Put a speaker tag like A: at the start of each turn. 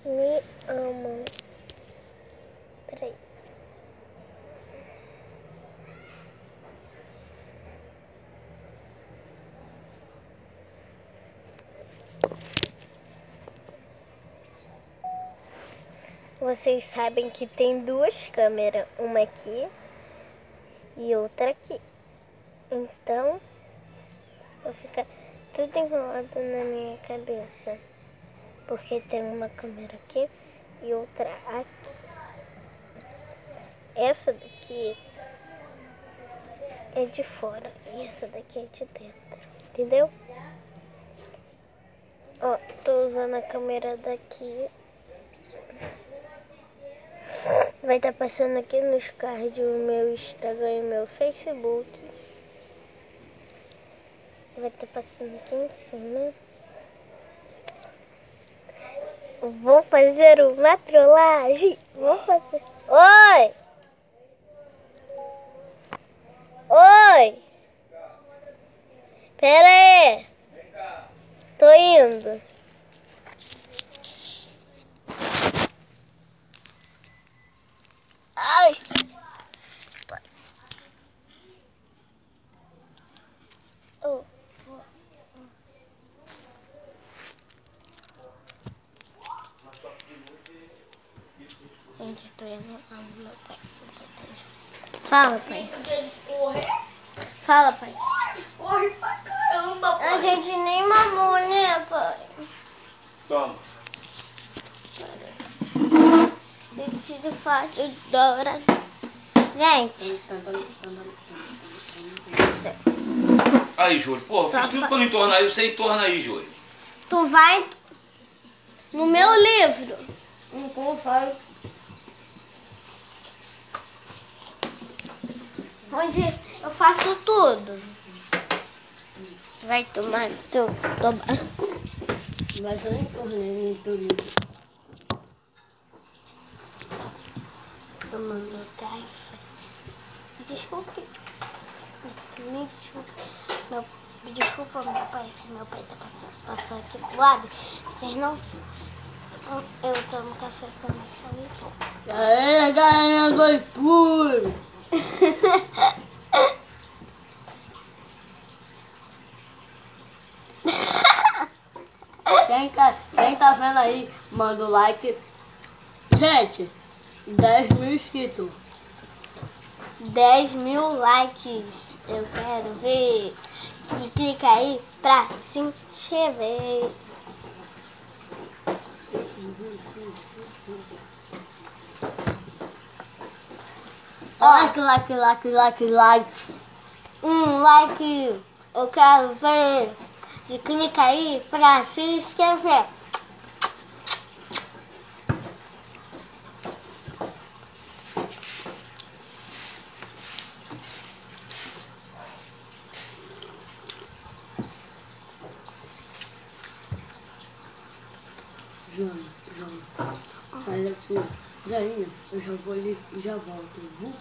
A: Me amam. Peraí. Vocês sabem que tem duas câmeras, uma aqui e outra aqui. Então, vou ficar tudo enrolado na minha cabeça. Porque tem uma câmera aqui e outra aqui. Essa daqui é de fora e essa daqui é de dentro. Entendeu? Ó, tô usando a câmera daqui. Vai estar passando aqui nos cards o meu Instagram e o meu Facebook. Vai estar passando aqui em cima. Vou fazer uma trollagem. Vou fazer. Oi! Oi! Pera aí! Tô indo. Ai! Oh. Gente, tô indo ao meu pai. Fala, pai. Fala, pai.
B: Corre pra caramba, pai.
A: A gente nem mamou, né, pai?
B: Toma.
A: Vestido fácil, Dora. Gente.
B: Aí, Júlio. Pô,
A: Só
B: fiz tudo pra não entornar aí. Você entorna aí, Júlio.
A: Tu vai no meu livro.
B: Como faz?
A: Onde eu faço tudo. Vai tomar teu.
C: Mas eu entornei no teu livro.
A: Tomando garrafa. Desculpe. Me desculpa. Desculpa, meu pai. Meu pai tá passando aqui do lado. Vocês não. Eu tomo café com meu
C: Aê, galera do puro! Quem tá vendo aí, manda o like. Gente, 10 mil inscritos.
A: 10 mil likes. Eu quero ver. E clica aí pra se inscrever.
C: Like.
A: Like. Eu quero ver. E clica aí pra se inscrever.
C: João, faz assim. Jainha, eu já vou ali e já volto.